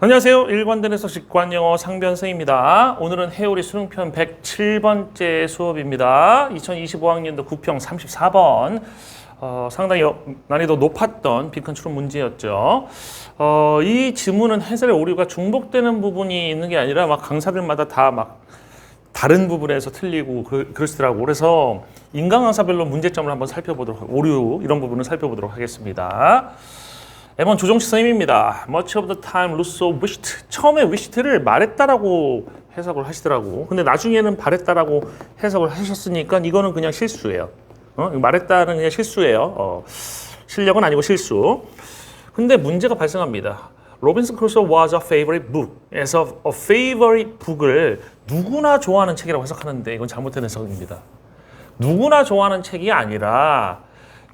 안녕하세요. 일관된에서 직관영어 상변승입니다. 오늘은 해오리 수능편 107번째 수업입니다. 2025학년도 9평 34번. 상당히 난이도 높았던 빈칸 추론 문제였죠. 이 지문은 해설의 오류가 중복되는 부분이 있는 게 아니라 막 강사들마다 다 막 다른 부분에서 틀리고 그러시더라고요. 그래서 인강 강사별로 문제점을 한번 살펴보도록, 오류 이런 부분을 살펴보도록 하겠습니다. M1 조정식 선생님입니다. Much of the time Rousseau wished. 처음에 wished를 말했다라고 해석을 하시더라고. 근데 나중에는 바랬다라고 해석을 하셨으니까 이거는 그냥 실수예요. 말했다는 그냥 실수예요. 실력은 아니고 실수. 근데 문제가 발생합니다. Robinson Crusoe was a favorite book. 에서 a favorite book을 누구나 좋아하는 책이라고 해석하는데 이건 잘못된 해석입니다. 누구나 좋아하는 책이 아니라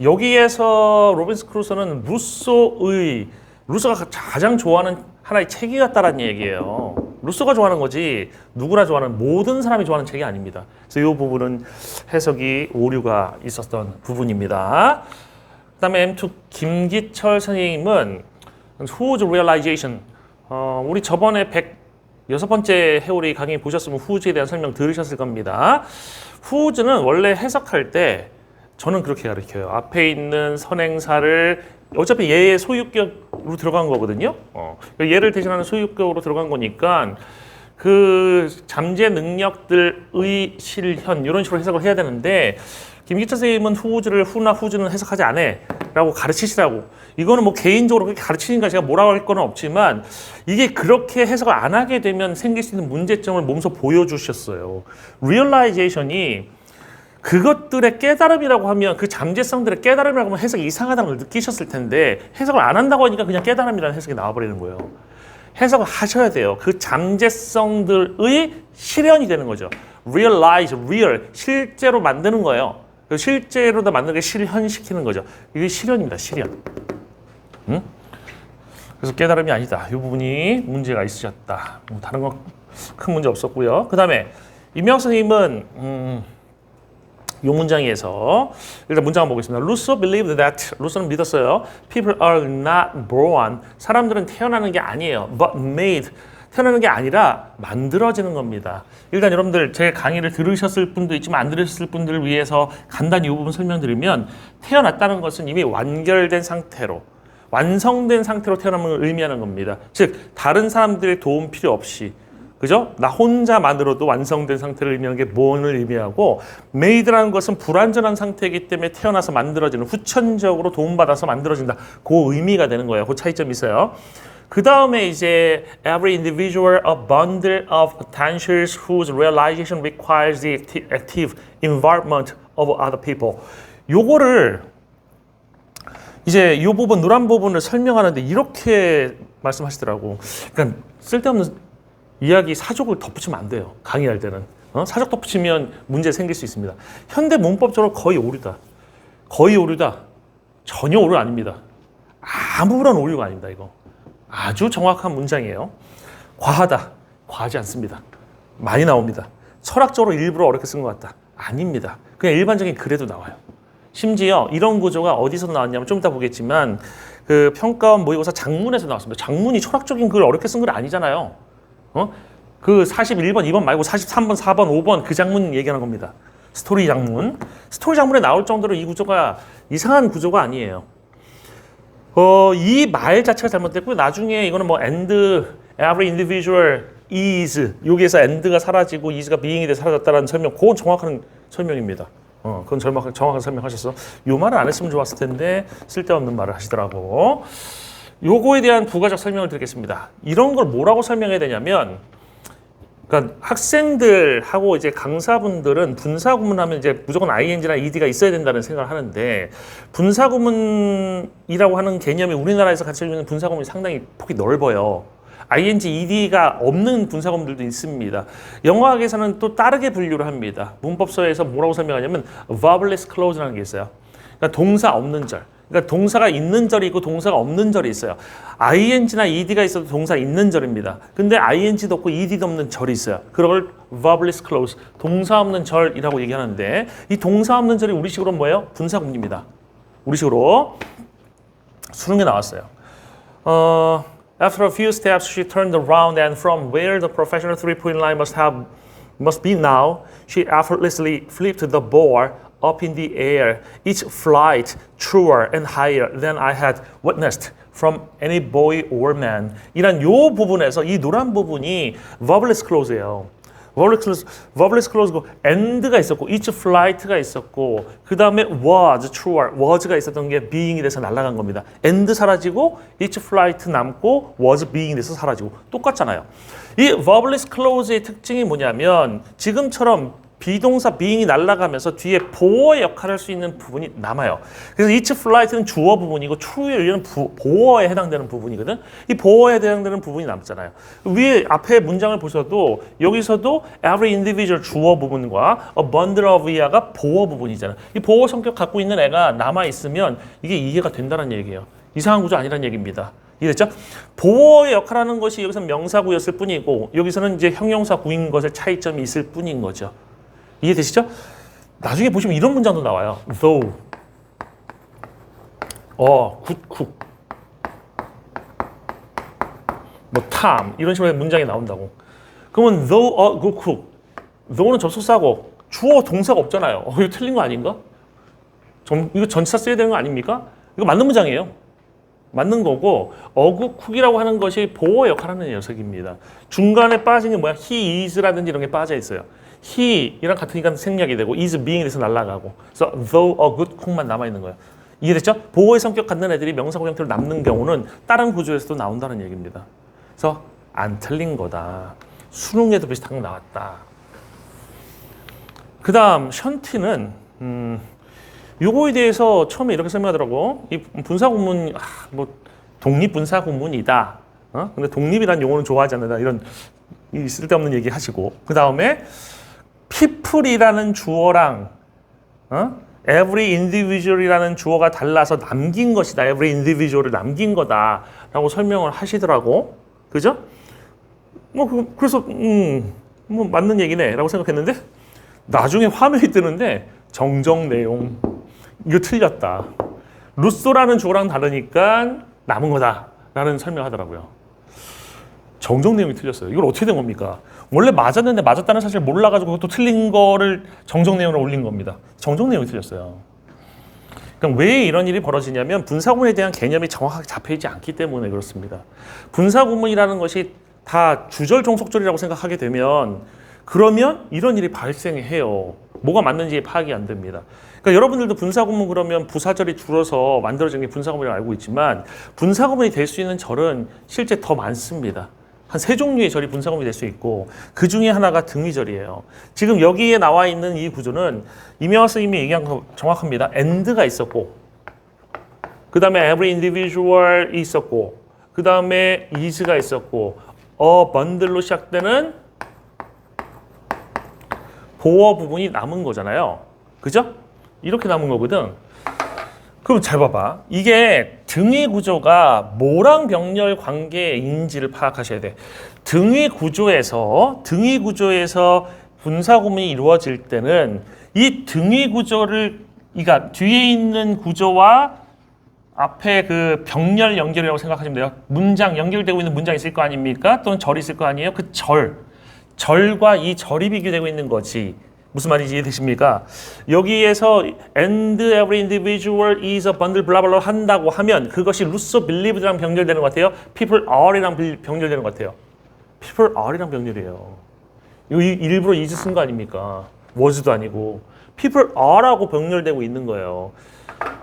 여기에서 로빈슨 크루소는 루소가 가장 좋아하는 하나의 책이었다라는 얘기예요. 루소가 좋아하는 거지 누구나 좋아하는 모든 사람이 좋아하는 책이 아닙니다. 그래서 이 부분은 해석이 오류가 있었던 부분입니다. 그 다음에 M2 김기철 선생님은 Whose realization 우리 저번에 106번째 해오리 강의 보셨으면 whose에 대한 설명 들으셨을 겁니다. whose는 원래 해석할 때 저는 그렇게 가르쳐요. 앞에 있는 선행사를 어차피 얘의 소유격으로 들어간 거거든요. 얘를 대신하는 소유격으로 들어간 거니까 그 잠재 능력들의 실현 이런 식으로 해석을 해야 되는데 김기철 선생님은 whose를 who나 whose는 해석하지 않아 라고 가르치시라고. 이거는 뭐 개인적으로 그렇게 가르치니까 제가 뭐라고 할 건 없지만 이게 그렇게 해석을 안 하게 되면 생길 수 있는 문제점을 몸소 보여주셨어요. realization이 그것들의 깨달음이라고 하면 그 잠재성들의 깨달음이라고 하면 해석이 이상하다는 걸 느끼셨을 텐데 해석을 안 한다고 하니까 그냥 깨달음이라는 해석이 나와버리는 거예요. 해석을 하셔야 돼요. 그 잠재성들의 실현이 되는 거죠. realize, real, 실제로 만드는 거예요. 실제로 다 만드는 게 실현시키는 거죠. 이게 실현입니다. 실현. 그래서 깨달음이 아니다. 이 부분이 문제가 있으셨다. 다른 건 큰 문제 없었고요. 그 다음에 임명 선생님은 이 문장에서 일단 문장 한번 보겠습니다. Rousseau believed that, 루소는 믿었어요. People are not born. 사람들은 태어나는 게 아니에요. But made. 태어나는 게 아니라 만들어지는 겁니다. 일단 여러분들 제 강의를 들으셨을 분도 있지만 안 들으셨을 분들을 위해서 간단히 이 부분 설명드리면 태어났다는 것은 이미 완결된 상태로 완성된 상태로 태어남을 의미하는 겁니다. 즉 다른 사람들의 도움 필요 없이 그죠? 나 혼자만으로도 완성된 상태를 의미하는 게 born을 의미하고 made라는 것은 불완전한 상태이기 때문에 태어나서 만들어지는 후천적으로 도움받아서 만들어진다. 그 의미가 되는 거예요. 그 차이점이 있어요. 그 다음에 이제 every individual a bundle of potentials whose realization requires the active involvement of other people. 요거를 이제 이 부분 노란 부분을 설명하는데 이렇게 말씀하시더라고. 그러니까 쓸데없는 이야기 사족을 덧붙이면 안 돼요. 강의할 때는. 사족 덧붙이면 문제 생길 수 있습니다. 현대 문법적으로 거의 오류다. 거의 오류다. 전혀 오류 아닙니다. 아무런 오류가 아닙니다. 이거. 아주 정확한 문장이에요. 과하다. 과하지 않습니다. 많이 나옵니다. 철학적으로 일부러 어렵게 쓴 것 같다. 아닙니다. 그냥 일반적인 글에도 나와요. 심지어 이런 구조가 어디서 나왔냐면 좀 이따 보겠지만 그 평가원 모의고사 장문에서 나왔습니다. 장문이 철학적인 글 어렵게 쓴 글 아니잖아요. 그 41번, 2번 말고 43번, 4번, 5번 그 장문 얘기하는 겁니다. 스토리 장문. 스토리 장문에 나올 정도로 이 구조가 이상한 구조가 아니에요. 이 말 자체가 잘못됐고 나중에 이거는 뭐 and every individual is 여기에서 and가 사라지고 is가 being이 돼 사라졌다는 설명 그건 정확한 설명입니다. 그건 정확한 설명하셨어. 요 말을 안 했으면 좋았을 텐데 쓸데없는 말을 하시더라고. 요거에 대한 부가적 설명을 드리겠습니다. 이런 걸 뭐라고 설명해야 되냐면 그러니까 학생들하고 이제 강사분들은 분사구문하면 이제 무조건 ing나 ed가 있어야 된다는 생각을 하는데 분사구문이라고 하는 개념이 우리나라에서 가지고 있는 분사구문이 상당히 폭이 넓어요. ing, ed가 없는 분사구문들도 있습니다. 영어학에서는 또 다르게 분류를 합니다. 문법서에서 뭐라고 설명하냐면 verbless clause라는 게 있어요. 그러니까 동사 없는 절. 그러니까 동사가 있는 절이 있고 동사가 없는 절이 있어요. ing나 ed가 있어도 동사 있는 절입니다. 근데 ing도 없고 ed도 없는 절이 있어요. 그걸 verbless clause, 동사 없는 절이라고 얘기하는데 이 동사 없는 절이 우리식으로 뭐예요? 분사구문입니다. 우리식으로 수능에 나왔어요. After a few steps, she turned around and from where the professional three-point line must be now, she effortlessly flipped the ball up in the air, each flight truer and higher than I had witnessed from any boy or man. 이란 요 부분에서 이 노란 부분이 verbless clause예요. verbless clause고 and가 있었고 each flight가 있었고 그 다음에 was truer, was가 있었던 게 being이 돼서 날아간 겁니다. and 사라지고 each flight 남고 was being 돼서 사라지고 똑같잖아요. 이 verbless clause의 특징이 뭐냐면 지금처럼 비동사 being이 날아가면서 뒤에 보어의 역할을 할 수 있는 부분이 남아요. 그래서 each flight는 주어 부분이고 true는 보어에 해당되는 부분이거든. 이 보어에 해당되는 부분이 남잖아요. 위에 앞에 문장을 보셔도 여기서도 every individual 주어 부분과 a bundle of 이하가 보어 부분이잖아요. 이 보어 성격 갖고 있는 애가 남아 있으면 이게 이해가 된다는 얘기예요. 이상한 구조 아니라는 얘기입니다. 이해됐죠? 보어의 역할하는 것이 여기서는 명사구였을 뿐이고 여기서는 이제 형용사구인 것의 차이점이 있을 뿐인 거죠. 이해되시죠? 나중에 보시면 이런 문장도 나와요. though, good cook, 뭐 Tom 이런 식으로 문장이 나온다고. 그러면 though a good cook, though는 접속사고 주어 동사가 없잖아요. 이거 틀린 거 아닌가? 이거 전치사 써야 되는 거 아닙니까? 이거 맞는 문장이에요. 맞는 거고 a good cook이라고 하는 것이 보어 역할하는 녀석입니다. 중간에 빠진 게 뭐야? he is라든지 이런 게 빠져 있어요. he이랑 같으니까 생략이 되고 is being이 돼서 날아가고 그래서 though a good cook만 남아있는 거예요. 이해됐죠? 보호의 성격 갖는 애들이 명사구 형태로 남는 경우는 다른 구조에서도 나온다는 얘기입니다. 그래서 안 틀린 거다. 수능에도 비슷한 거 나왔다. 그 다음 션티는 요거에 대해서 처음에 이렇게 설명하더라고. 이 분사구문 뭐 독립분사구문이다. 근데 독립이란 용어는 좋아하지 않는다. 이런 쓸데없는 얘기 하시고 그 다음에 people이라는 주어랑 every individual이라는 주어가 달라서 남긴 것이다. every individual을 남긴 거다라고 설명을 하시더라고. 그죠? 그래서 뭐 맞는 얘기네라고 생각했는데 나중에 화면이 뜨는데 정정 내용 이거 틀렸다. 루소라는 주어랑 다르니까 남은 거다라는 설명하더라고요. 정정 내용이 틀렸어요. 이걸 어떻게 된 겁니까? 원래 맞았는데 맞았다는 사실 몰라가지고 그것도 틀린 거를 정정 내용으로 올린 겁니다. 정정 내용이 틀렸어요. 그럼 왜 이런 일이 벌어지냐면 분사구문에 대한 개념이 정확하게 잡혀있지 않기 때문에 그렇습니다. 분사구문이라는 것이 다 주절 종속절이라고 생각하게 되면 그러면 이런 일이 발생해요. 뭐가 맞는지 파악이 안 됩니다. 그러니까 여러분들도 분사구문 그러면 부사절이 줄어서 만들어진 게 분사구문이라고 알고 있지만 분사구문이 될 수 있는 절은 실제 더 많습니다. 한 3종류의 절이 분사구문이 될 수 있고 그 중에 하나가 등위절이에요. 지금 여기에 나와 있는 이 구조는 이명화 선생님이 얘기한 거 정확합니다. and가 있었고 그 다음에 every individual이 있었고 그 다음에 is가 있었고 a bundle로 시작되는 보어 부분이 남은 거잖아요. 그죠? 이렇게 남은 거거든. 그럼 잘 봐봐. 이게 등위 구조가 모랑 병렬 관계인지를 파악하셔야 돼. 등위 구조에서 분사구문이 이루어질 때는 이 등위 구조를 그러니까 뒤에 있는 구조와 앞에 그 병렬 연결이라고 생각하시면 돼요. 문장 연결되고 있는 문장이 있을 거 아닙니까? 또는 절이 있을 거 아니에요? 그 절과 이 절이 비교되고 있는 거지. 무슨 말인지 이해되십니까? 여기에서 and every individual is a bundle 블라블라 한다고 하면 그것이 루소 believed랑 병렬되는 것 같아요. people are이랑 병렬되는 것 같아요. people are이랑 병렬이에요. 이거 일부러 is 쓴 거 아닙니까? was도 아니고 people are라고 병렬되고 있는 거예요.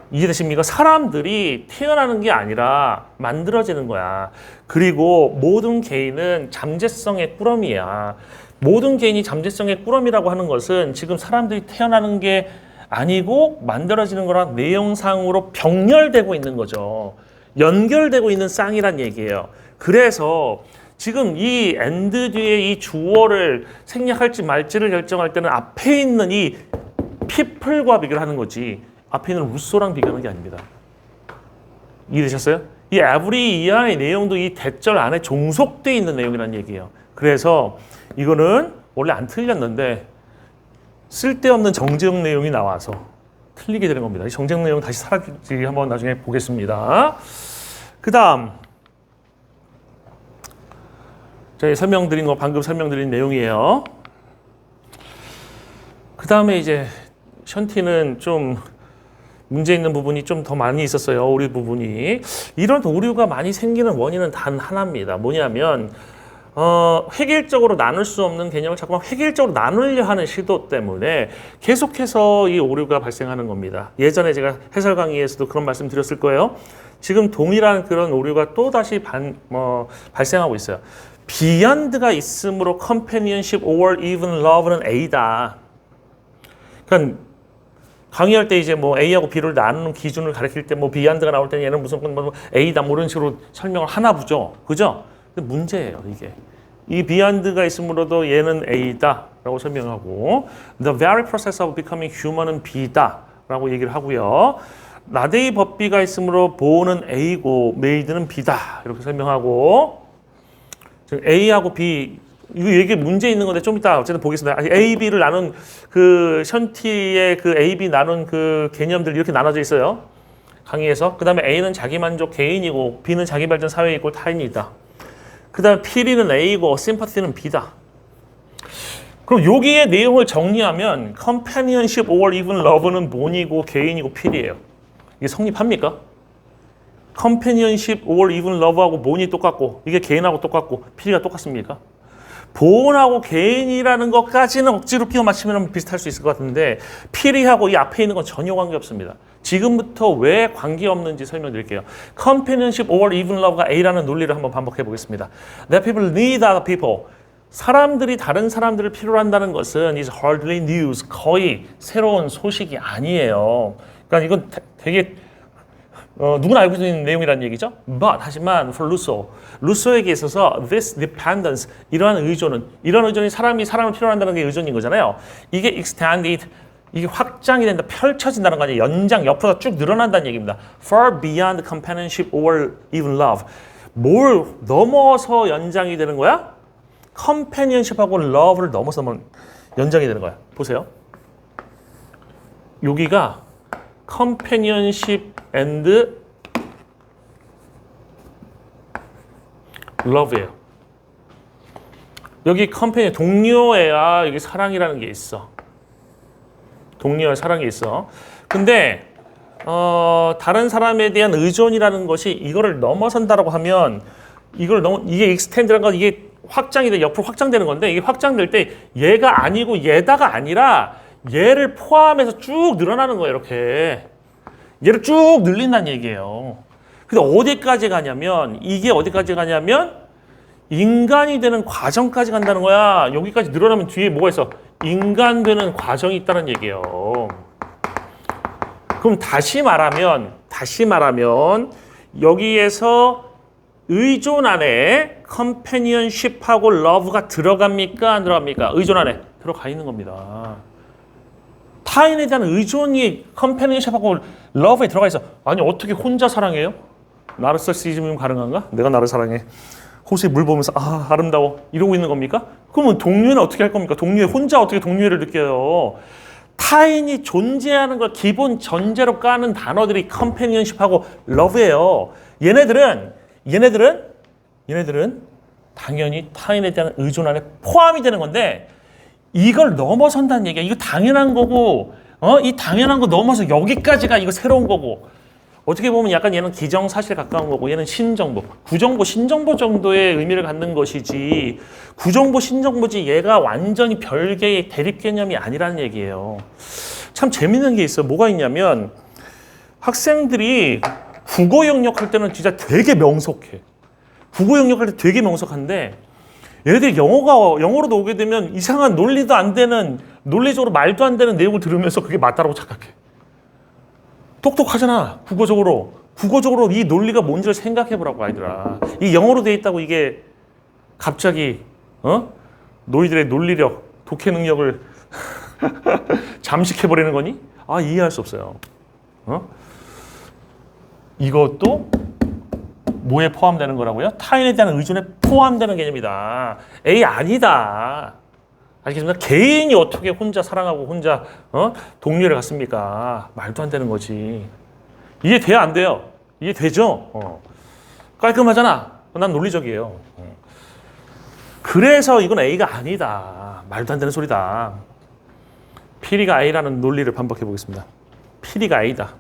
이해되십니까? 사람들이 태어나는 게 아니라 만들어지는 거야. 그리고 모든 개인은 잠재성의 꾸러미야. 모든 개인이 잠재성의 꾸러미라고 하는 것은 지금 사람들이 태어나는 게 아니고 만들어지는 거랑 내용상으로 병렬되고 있는 거죠. 연결되고 있는 쌍이란 얘기예요. 그래서 지금 이 and 뒤에 이 주어를 생략할지 말지를 결정할 때는 앞에 있는 이 people과 비교를 하는 거지 앞에 있는 루소랑 비교하는 게 아닙니다. 이해되셨어요? 이 every 이하의 내용도 이 대절 안에 종속되어 있는 내용이라는 얘기예요. 그래서 이거는 원래 안 틀렸는데 쓸데없는 정제형 내용이 나와서 틀리게 되는 겁니다. 이 정제형 내용 다시 사라지기 한번 나중에 보겠습니다. 그 다음 저희 설명드린 거 방금 설명드린 내용이에요. 그 다음에 이제 션티는 좀 문제 있는 부분이 좀 더 많이 있었어요. 오류 부분이. 이런 오류가 많이 생기는 원인은 단 하나입니다. 뭐냐면 획일적으로 나눌 수 없는 개념을 자꾸만 획일적으로 나누려 하는 시도 때문에 계속해서 이 오류가 발생하는 겁니다. 예전에 제가 해설 강의에서도 그런 말씀 드렸을 거예요. 지금 동일한 그런 오류가 또다시 발생하고 있어요. beyond가 있으므로 companionship or even love는 A다. 그러니까 강의할 때 이제 뭐 A하고 B를 나누는 기준을 가르칠 때 뭐 beyond가 나올 때는 얘는 무슨 뭐 A다 뭐 이런 식으로 설명을 하나 보죠. 그죠? 근데 문제예요, 이게. 이 beyond가 있으므로도 얘는 A다 라고 설명하고 the very process of becoming human은 B다 라고 얘기를 하고요. 나데이 법비가 있으므로 보는 A고 메이드는 B다 이렇게 설명하고 A하고 B 이게 문제 있는 건데 좀 이따 어쨌든 보겠습니다. A, B를 나눈 그 션티의 그 A, B 나눈 그 개념들 이렇게 나눠져 있어요. 강의에서. 그 다음에 A는 자기만족 개인이고 B는 자기발전 사회이고 타인이다. 그 다음에 P리는 A고 심파티는 B다. 그럼 여기에 내용을 정리하면 companionship or even love는 본이고 개인이고 필이에요. 이게 성립합니까? companionship or even love하고 본이 똑같고 이게 개인하고 똑같고 필이가 똑같습니까? 본하고 개인이라는 것까지는 억지로 끼워 맞추면 비슷할 수 있을 것 같은데 필이하고 이 앞에 있는 건 전혀 관계없습니다. 지금부터 왜 관계없는지 설명드릴게요. companionship or even love가 A라는 논리를 한번 반복해 보겠습니다. That people need other people. 사람들이 다른 사람들을 필요로 한다는 것은 is hardly news. 거의 새로운 소식이 아니에요. 그러니까 이건 되게 누구나 알고 있는 내용이라는 얘기죠. But 하지만 for 루소에게 있어서 this dependence 이러한 의존은 이런 의존이 사람이 사람을 필요로 한다는 게 의존인 거잖아요. 이게 extended 이게 확장이 된다, 펼쳐진다는 거 아니에요. 연장 옆으로 쭉 늘어난다는 얘기입니다. Far beyond companionship or even love. 뭘 넘어서 연장이 되는 거야? companionship하고 love를 넘어서 연장이 되는 거야. 보세요. 여기가 companionship and love예요. 여기 companion 동료애야 여기 사랑이라는 게 있어. 동료와 사랑이 있어. 근데 다른 사람에 대한 의존이라는 것이 이거를 넘어선다라고 하면 이게 extend라는 건 이게 확장이 돼 옆으로 확장되는 건데 이게 확장될 때 얘가 아니고 얘다가 아니라 얘를 포함해서 쭉 늘어나는 거예요. 이렇게 얘를 쭉 늘린다는 얘기예요. 근데 어디까지 가냐면 이게 어디까지 가냐면 인간이 되는 과정까지 간다는 거야. 여기까지 늘어나면 뒤에 뭐가 있어? 인간 되는 과정이 있다는 얘기예요. 그럼 다시 말하면 여기에서 의존 안에 companionship하고 love가 들어갑니까? 안 들어갑니까? 의존 안에 들어가 있는 겁니다. 타인에 대한 의존이 companionship하고 love에 들어가 있어. 아니 어떻게 혼자 사랑해요? 나르시시즘이 가능한가? 내가 나를 사랑해. 호수에 물 보면서 아 아름다워 이러고 있는 겁니까? 그러면 동료는 어떻게 할 겁니까? 혼자 어떻게 동료를 느껴요? 타인이 존재하는 걸 기본 전제로 까는 단어들이 companionship하고 love예요. 얘네들은 당연히 타인에 대한 의존 안에 포함이 되는 건데 이걸 넘어선다는 얘기야. 이거 당연한 거고 이 당연한 거 넘어서 여기까지가 이거 새로운 거고 어떻게 보면 약간 얘는 기정사실에 가까운 거고 얘는 신정보, 구정보, 신정보 정도의 의미를 갖는 것이지 구정보, 신정보지 얘가 완전히 별개의 대립 개념이 아니라는 얘기예요. 참 재밌는 게 있어요. 뭐가 있냐면 학생들이 국어 영역할 때는 진짜 되게 명석해. 국어 영역할 때 되게 명석한데 얘네들이 영어로도 오게 되면 이상한 논리도 안 되는 논리적으로 말도 안 되는 내용을 들으면서 그게 맞다라고 착각해. 똑똑하잖아. 국어적으로 이 논리가 뭔지를 생각해 보라고 아이들아. 이 영어로 돼 있다고 이게 갑자기 너희들의 논리력, 독해 능력을 잠식해 버리는 거니? 아 이해할 수 없어요. 이것도 뭐에 포함되는 거라고요? 타인에 대한 의존에 포함되는 개념이다. 에이 아니다. 알겠습니까? 개인이 어떻게 혼자 사랑하고 혼자 동료를 갖습니까? 말도 안 되는 거지. 이해돼야 안 돼요? 이해되죠? 깔끔하잖아. 난 논리적이에요. 그래서 이건 A가 아니다. 말도 안 되는 소리다. P리가 A라는 논리를 반박해 보겠습니다. P리가 A다.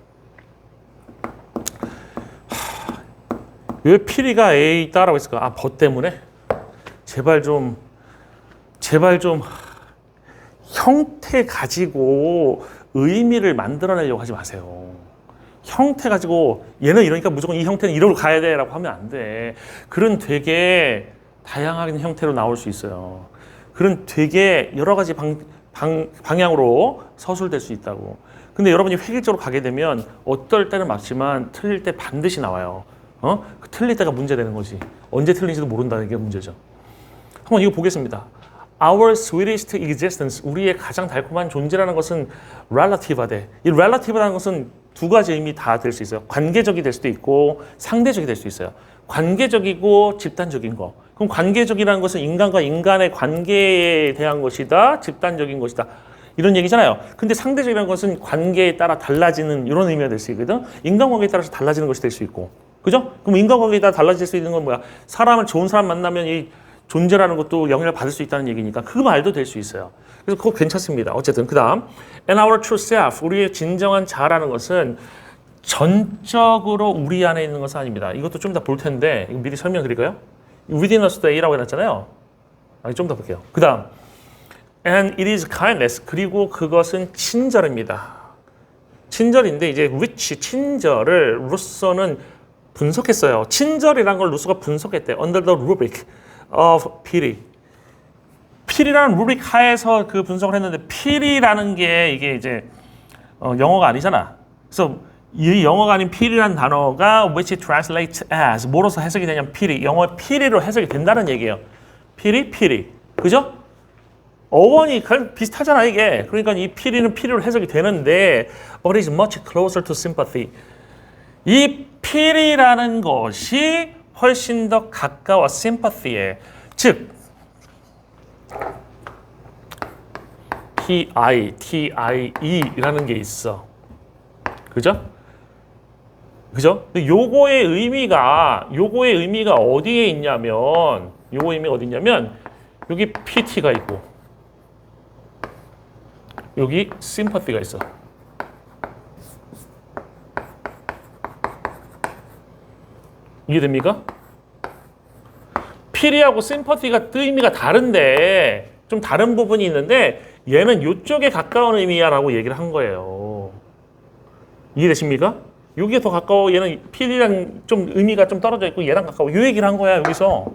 왜 P리가 A다라고 했을까? 아, 버 때문에? 제발 좀 형태 가지고 의미를 만들어내려고 하지 마세요. 형태 가지고 얘는 이러니까 무조건 이 형태는 이러고 가야 돼라고 하면 안 돼. 그런 되게 다양한 형태로 나올 수 있어요. 그런 되게 여러 가지 방향으로 서술될 수 있다고. 근데 여러분이 획일적으로 가게 되면 어떨 때는 맞지만 틀릴 때 반드시 나와요. 그 틀릴 때가 문제되는 거지. 언제 틀린지도 모른다는 게 문제죠. 한번 이거 보겠습니다. Our sweetest existence, 우리의 가장 달콤한 존재라는 것은 relative하대. 이 relative라는 것은 두 가지 의미 다 될 수 있어요. 관계적이 될 수도 있고 상대적이 될 수 있어요. 관계적이고 집단적인 거. 그럼 관계적이라는 것은 인간과 인간의 관계에 대한 것이다. 집단적인 것이다. 이런 얘기잖아요. 근데 상대적이라는 것은 관계에 따라 달라지는 이런 의미가 될 수 있거든. 인간관계에 따라서 달라지는 것이 될 수 있고. 그죠? 그럼 인간관계에 따라 달라질 수 있는 건 뭐야? 사람을 좋은 사람 만나면 이 존재라는 것도 영향을 받을 수 있다는 얘기니까 그 말도 될 수 있어요. 그래서 그거 괜찮습니다. 어쨌든 그 다음 And our true self, 우리의 진정한 자라는 것은 전적으로 우리 안에 있는 것은 아닙니다. 이것도 좀 이따 볼 텐데 이거 미리 설명드릴까요? Within us A라고 해놨잖아요. 좀 더 볼게요. 그 다음 And it is kindness, 그리고 그것은 친절입니다. 친절인데 이제 which, 친절을 루소는 분석했어요. 친절이라는 걸 루소가 분석했대. Under the rubric of pity. pity라는 루브릭 하에서 그 분석을 했는데 pity라는 게 이게 이제 영어가 아니잖아. 그래서 이 영어가 아닌 pity라는 단어가 which translates as 뭐로서 해석이 되냐면 pity. 영어의 pity로 해석이 된다는 얘기예요. pity. 그죠? 어원이 비슷하잖아 이게. 그러니까 이 pity는 pity로 해석이 되는데 but is much closer to sympathy. 이 pity라는 것이 훨씬 더 가까워 sympathy에. 즉 TIE라는 게 있어. 그죠? 근데 요거의 의미가 어디에 있냐면 요거 의미가 어디 있냐면 여기 PT가 있고 여기 sympathy가 있어. 이해됩니까? 피리하고 심퍼티가 의미가 다른데 좀 다른 부분이 있는데 얘는 이쪽에 가까운 의미야라고 얘기를 한 거예요. 이해되십니까? 여기에 더 가까워. 얘는 피리랑 좀 의미가 좀 떨어져 있고 얘랑 가까워. 이 얘기를 한 거야 여기서.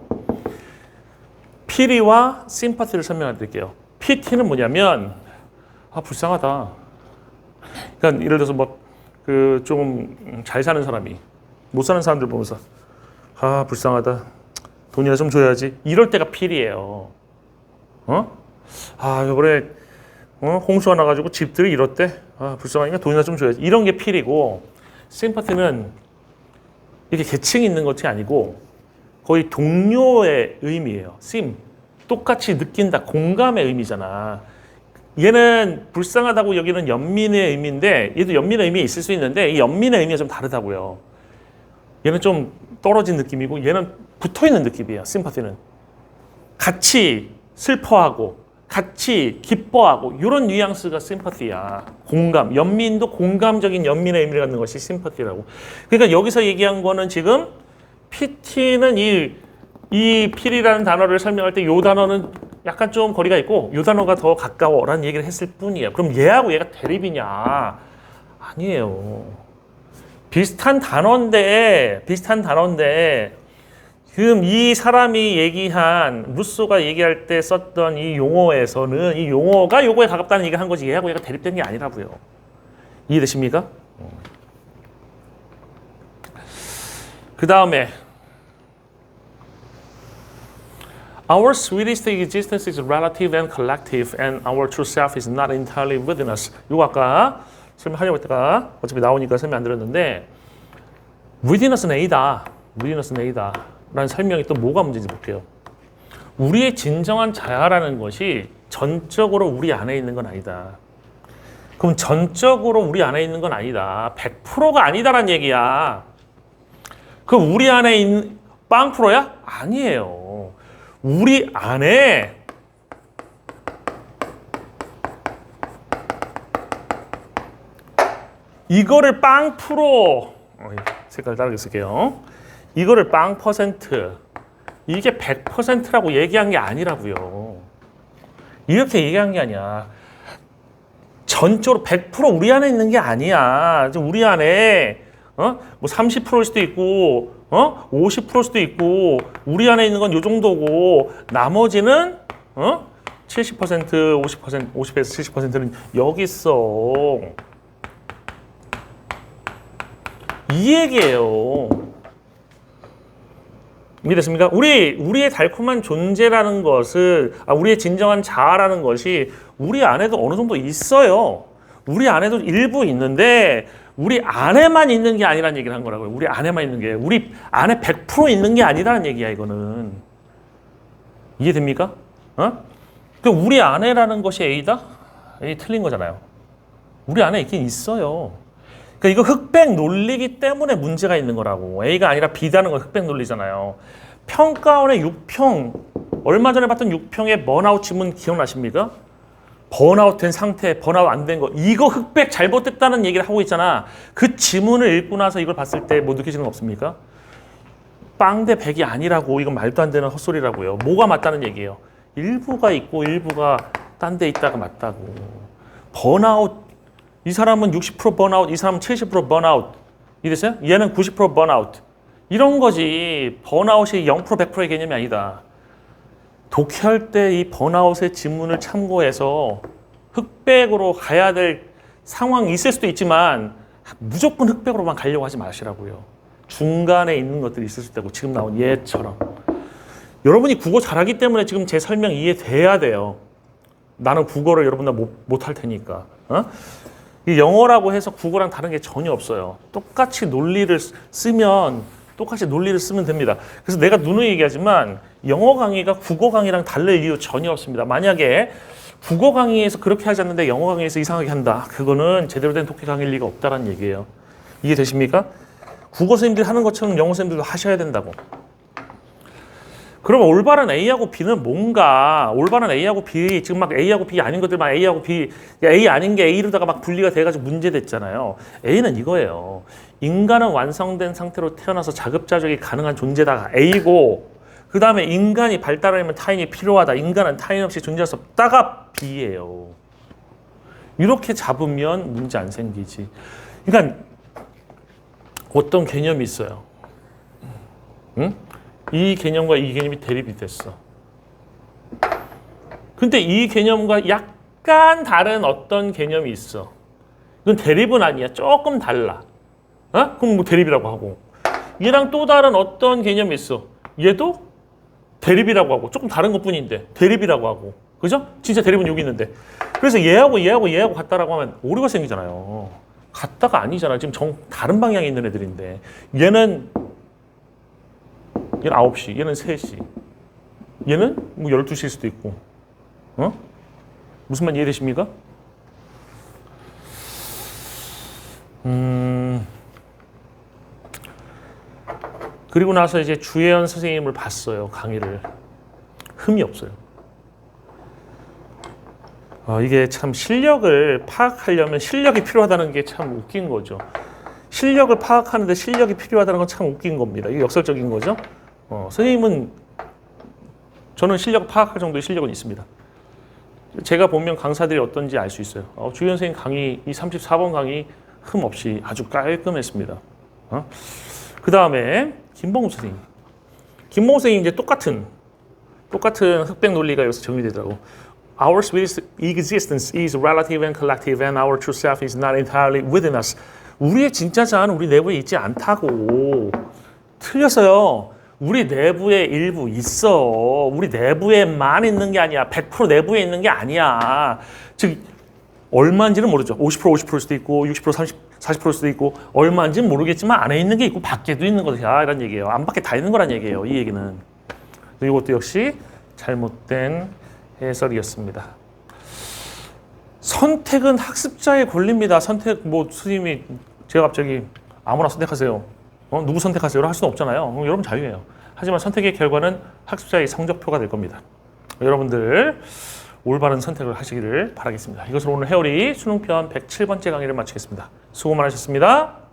피리와 심퍼티를 설명해 드릴게요. PT는 뭐냐면 불쌍하다. 그러니까 예를 들어서 뭐 그 좀 잘 사는 사람이 못 사는 사람들 보면서 불쌍하다. 돈이나 좀 줘야지. 이럴 때가 필이에요. 이번에 홍수가 나가지고 집들이 이렇대. 불쌍하니까 돈이나 좀 줘야지. 이런 게 필이고 심퍼티는 이렇게 계층이 있는 것이 아니고 거의 동료의 의미예요. 똑같이 느낀다. 공감의 의미잖아. 얘는 불쌍하다고 여기는 연민의 의미인데 얘도 연민의 의미에 있을 수 있는데 이 연민의 의미가 좀 다르다고요. 얘는 좀 떨어진 느낌이고 얘는 붙어있는 느낌이에요. 심퍼티는 같이 슬퍼하고 같이 기뻐하고 이런 뉘앙스가 심퍼티야. 공감, 연민도 공감적인 연민의 의미를 갖는 것이 심퍼티라고. 그러니까 여기서 얘기한 거는 지금 PT는 이 필이라는 단어를 설명할 때 이 단어는 약간 좀 거리가 있고 이 단어가 더 가까워라는 얘기를 했을 뿐이에요. 그럼 얘하고 얘가 대립이냐? 아니에요. 비슷한 단어인데 지금 이 사람이 얘기한 루소가 얘기할 때 썼던 이 용어에서는 이 용어가 요거에 가깝다는 얘기를 한 거지 얘하고 얘가 대립된 게 아니라고요. 이해되십니까? 그 다음에 Our sweetest existence is relative and collective, and our true self is not entirely within us. 이거 아까 설명하려고 했다가 어차피 나오니까 설명 안 드렸는데 within us는 A다. within us는 A다. 라는 설명이 또 뭐가 문제인지 볼게요. 우리의 진정한 자아라는 것이 전적으로 우리 안에 있는 건 아니다. 그럼 전적으로 우리 안에 있는 건 아니다. 100%가 아니다라는 얘기야. 그럼 우리 안에 있는 빵 프로야? 아니에요. 우리 안에 이거를 빵 프로 색깔 다르게 쓸게요. 이거를 빵 퍼센트 이게 100%라고 얘기한 게 아니라고요. 이렇게 얘기한 게 아니야. 전적으로 100% 우리 안에 있는 게 아니야. 우리 안에 뭐 30%일 수도 있고 50%일 수도 있고 우리 안에 있는 건 요 정도고 나머지는 70% 50% 50에서 70%는 여기 있어. 이 얘기예요. 이해됐습니까? 우리의 달콤한 존재라는 것을, 우리의 진정한 자아라는 것이 우리 안에도 어느 정도 있어요. 우리 안에도 일부 있는데, 우리 안에만 있는 게 아니라는 얘기를 한 거라고요. 우리 안에만 있는 게. 우리 안에 100% 있는 게 아니라는 얘기야, 이거는. 이해됩니까? 우리 안에라는 것이 A다? A 틀린 거잖아요. 우리 안에 있긴 있어요. 그러니까 이거 흑백 논리기 때문에 문제가 있는 거라고. A가 아니라 B다는 건 흑백 논리잖아요. 평가원의 6평, 얼마 전에 봤던 6평의 번아웃 지문 기억나십니까? 번아웃 된 상태, 번아웃 안 된 거. 이거 흑백 잘못됐다는 얘기를 하고 있잖아. 그 지문을 읽고 나서 이걸 봤을 때 뭐 느끼시는 거 없습니까? 빵 대 100이 아니라고. 이건 말도 안 되는 헛소리라고요. 뭐가 맞다는 얘기예요? 일부가 있고 일부가 딴 데 있다가 맞다고. 번아웃. 이 사람은 60% 번아웃, 이 사람은 70% 번아웃. 이랬어요? 얘는 90% 번아웃. 이런 거지. 번아웃이 0% 100%의 개념이 아니다. 독해할 때 이 번아웃의 지문을 참고해서 흑백으로 가야 될 상황이 있을 수도 있지만 무조건 흑백으로만 가려고 하지 마시라고요. 중간에 있는 것들이 있을 수도 있고 지금 나온 얘처럼. 여러분이 국어 잘하기 때문에 지금 제 설명 이해돼야 돼요. 나는 국어를 여러분들 못할 테니까. 이 영어라고 해서 국어랑 다른 게 전혀 없어요. 똑같이 논리를 쓰면 됩니다. 그래서 내가 누누이 얘기하지만 영어 강의가 국어 강의랑 다를 이유 전혀 없습니다. 만약에 국어 강의에서 그렇게 하지 않는데 영어 강의에서 이상하게 한다. 그거는 제대로 된 독해 강의일 리가 없다는 얘기예요. 이해되십니까? 국어 선생님들이 하는 것처럼 영어 선생님들도 하셔야 된다고. 그러면 올바른 A하고 B는 뭔가, 올바른 A하고 B, 지금 막 A하고 B 아닌 것들만 A하고 B, A 아닌 게 A로다가 막 분리가 돼가지고 문제됐잖아요. A는 이거예요. 인간은 완성된 상태로 태어나서 자급자족이 가능한 존재다. A고, 그 다음에 인간이 발달하려면 타인이 필요하다. 인간은 타인 없이 존재할 수 없다가 B예요. 이렇게 잡으면 문제 안 생기지. 그러니까 어떤 개념이 있어요. 응? 이 개념과 이 개념이 대립이 됐어. 근데 이 개념과 약간 다른 어떤 개념이 있어. 이건 대립은 아니야. 조금 달라. 그럼 뭐 대립이라고 하고. 얘랑 또 다른 어떤 개념이 있어. 얘도 대립이라고 하고. 조금 다른 것뿐인데 대립이라고 하고. 그죠? 진짜 대립은 여기 있는데. 그래서 얘하고 같다라고 하면 오류가 생기잖아요. 같다가 아니잖아. 지금 다른 방향에 있는 애들인데. 얘는 9시, 얘는 3시. 얘는 뭐 12시일 수도 있고. 무슨 말 이해되십니까? 그리고 나서 이제 주혜연 선생님을 봤어요. 강의를. 흠이 없어요. 이게 참 실력을 파악하려면 실력이 필요하다는 게 참 웃긴 거죠. 실력을 파악하는데 실력이 필요하다는 건 참 웃긴 겁니다. 이게 역설적인 거죠. 선생님은 저는 실력 파악할 정도의 실력은 있습니다. 제가 보면 강사들이 어떤지 알 수 있어요. 주혜연 선생님 강의, 이 34번 강의 흠 없이 아주 깔끔했습니다. 그 다음에 김봉우 선생님. 김봉우 선생님 이제 똑같은 흑백 논리가 여기서 정리되더라고. Our existence is relative and collective, and our true self is not entirely within us. 우리의 진짜 자아는 우리 내부에 있지 않다고. 틀렸어요. 우리 내부에 일부 있어. 우리 내부에만 있는 게 아니야. 100% 내부에 있는 게 아니야. 즉 얼마인지는 모르죠. 50%, 50%일 수도 있고 60%, 40%일 수도 있고 얼마인지는 모르겠지만 안에 있는 게 있고 밖에도 있는 거다. 이런 얘기예요. 안 밖에 다 있는 거란 얘기예요. 이 얘기는. 이것도 역시 잘못된 해설이었습니다. 선택은 학습자의 권리입니다. 선택 선생님이 제가 갑자기 아무나 선택하세요. 누구 선택하세요? 할 수는 없잖아요. 여러분 자유예요. 하지만 선택의 결과는 학습자의 성적표가 될 겁니다. 여러분들 올바른 선택을 하시기를 바라겠습니다. 이것으로 오늘 해오리 수능편 107번째 강의를 마치겠습니다. 수고 많으셨습니다.